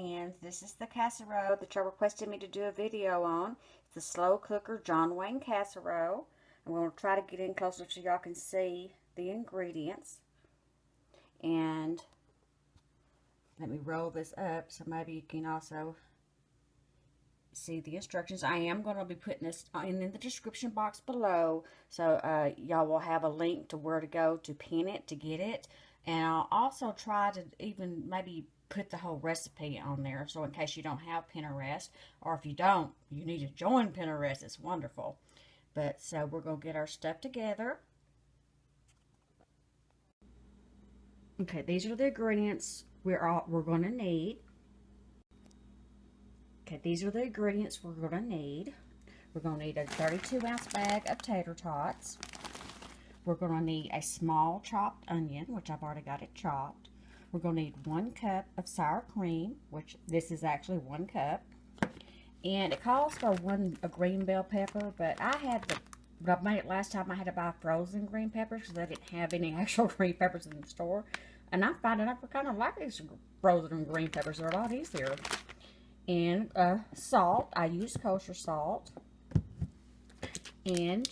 JoAnn. This is the casserole that y'all requested me to do a video on. It's the slow cooker JoAnn casserole. I'm going to try to get in closer so y'all can see the ingredients. And let me roll this up so maybe you can also see the instructions. I am going to be putting this in the description box below, so y'all will have a link to where to go to pin it, to get it. And I'll also try to even maybe put the whole recipe on there, so in case you don't have Pinterest, or if you don't, you need to join Pinterest. It's wonderful. But so we're going to get our stuff together. Okay, these are the ingredients we're going to need. Okay, these are the ingredients we're going to need. We're going to need a 32-ounce bag of tater tots. We're going to need a small chopped onion, which I've already got it chopped. We're going to need 1 cup of sour cream, which this is actually 1 cup. And it calls for a green bell pepper, but when I made it last time, I had to buy frozen green peppers because I didn't have any actual green peppers in the store. And I'm finding out I kind of like these frozen green peppers. They're a lot easier. And salt. I use kosher salt. And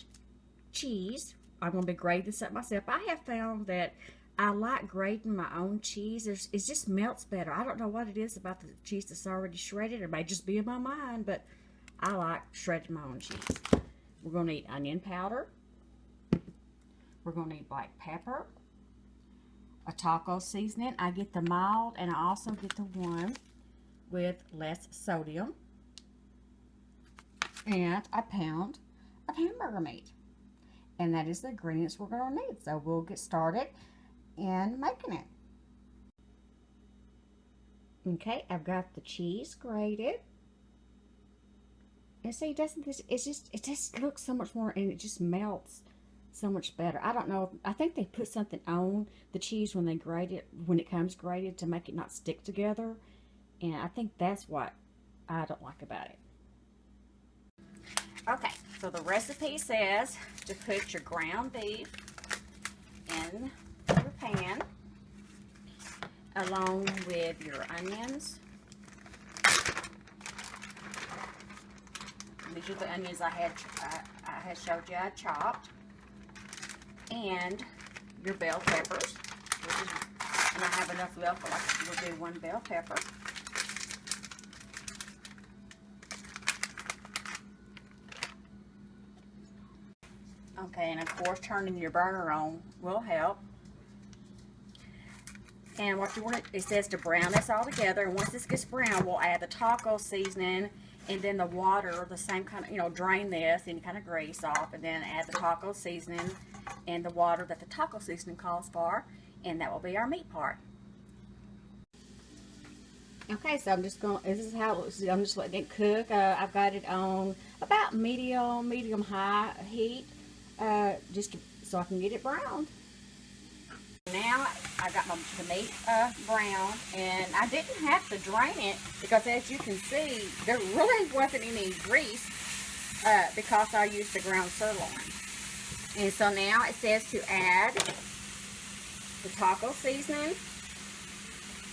cheese. I'm going to be grating this up myself. I have found that I like grating my own cheese. It just melts better. I don't know what it is about the cheese that's already shredded. It may just be in my mind, but I like shredding my own cheese. We're going to need onion powder. We're going to need black pepper. A taco seasoning. I get the mild, and I also get the one with less sodium. And a pound of hamburger meat. And that is the ingredients we're going to need. So we'll get started in making it. Okay, I've got the cheese grated. And see, it just looks so much more, and it just melts so much better. I don't know, I think they put something on the cheese when they grate it, when it comes grated, to make it not stick together. And I think that's what I don't like about it. Okay, so the recipe says to put your ground beef in your pan along with your onions. These are the onions I had showed you I chopped, and your bell peppers, and I have enough left for like we'll do 1 bell pepper. Okay, and of course turning your burner on will help. And what you want, it says to brown this all together, and once this gets brown, we'll add the taco seasoning and then the water, the same kind of, drain this, any kind of grease off, and then add the taco seasoning and the water that the taco seasoning calls for, and that will be our meat part. Okay, so I'm just going, this is how it looks. I'm just letting it cook. I've got it on about medium-high heat, just so I can get it browned. Now I got the meat brown, and I didn't have to drain it because, as you can see, there really wasn't any grease because I used the ground sirloin. And so now it says to add the taco seasoning,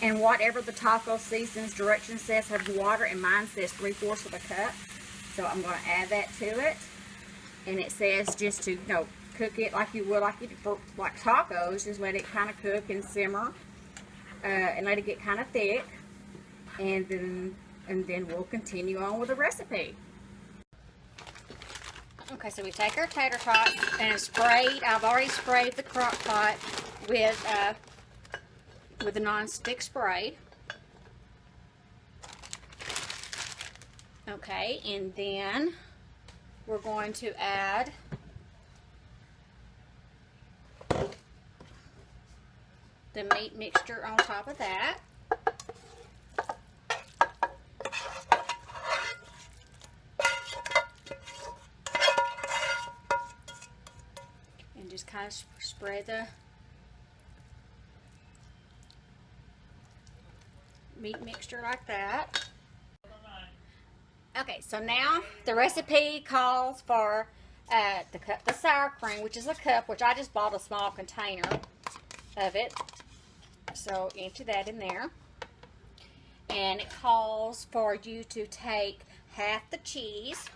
and whatever the taco seasoning's direction says have water, and mine says 3/4 of a cup. So I'm going to add that to it, and it says just to cook it like you would like tacos. Just let it kind of cook and simmer, and let it get kind of thick, and then we'll continue on with the recipe. Okay, so we take our tater tots and I've already sprayed the Crockpot with a non-stick spray. Okay, and then we're going to add the meat mixture on top of that. And just kind of spread the meat mixture like that. Okay, so now the recipe calls for the sour cream, which is a cup, which I just bought a small container of it. So empty that in there. And it calls for you to take half the cheese.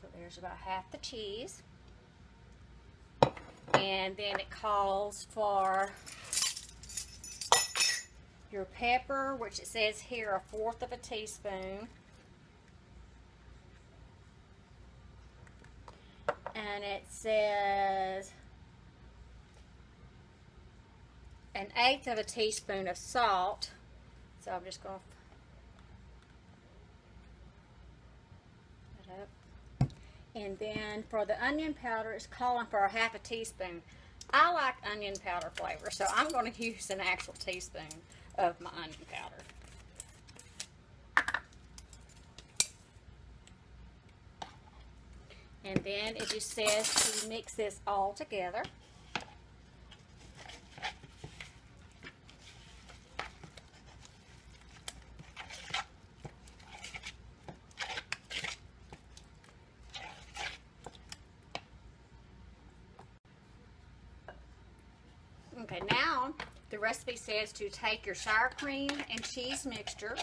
So there's about half the cheese. And then it calls for your pepper, which it says here 1/4 of a teaspoon. And it says 1/8 of a teaspoon of salt. So I'm just going to put it up. And then for the onion powder, it's calling for 1/2 a teaspoon. I like onion powder flavor, so I'm going to use an actual teaspoon of my onion powder. And then it just says to mix this all together. Okay, now the recipe says to take your sour cream and cheese mixture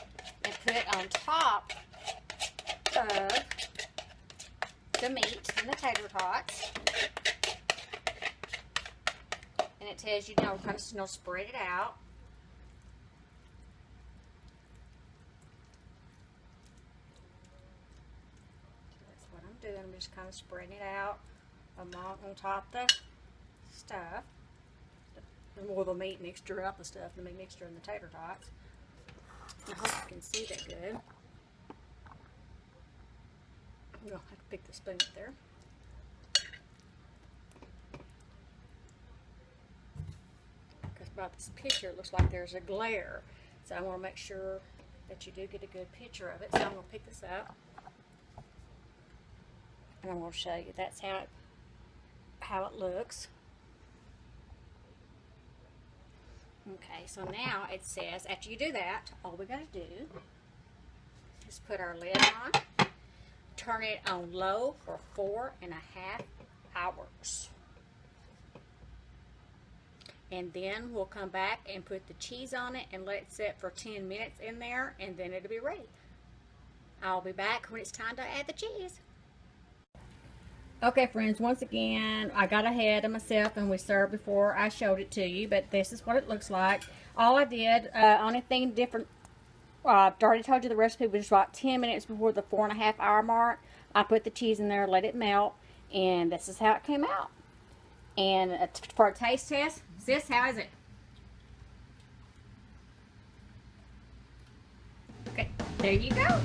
and put on top of the meat and the tater tots. And it tells you, kind of spread it out. That's what I'm doing. I'm just kind of spreading it out on top of the stuff. More of the meat mixture out the stuff, the meat mixture and the tater tots. I hope you can see that good. I'm going to have to pick the spoon up there. Because by this picture, it looks like there's a glare. So I want to make sure that you do get a good picture of it. So I'm going to pick this up. And I'm going to show you. That's how it looks. Okay, so now it says, after you do that, all we got to do is put our lid on, turn it on low for 4.5 hours. And then we'll come back and put the cheese on it and let it sit for 10 minutes in there, and then it'll be ready. I'll be back when it's time to add the cheese. Okay, friends, once again, I got ahead of myself and we served before I showed it to you, but this is what it looks like. All I did, only thing different, I've already told you the recipe was about 10 minutes before the 4.5 hour mark. I put the cheese in there, let it melt, and this is how it came out. And for a taste test, sis, how is it? Okay, there you go.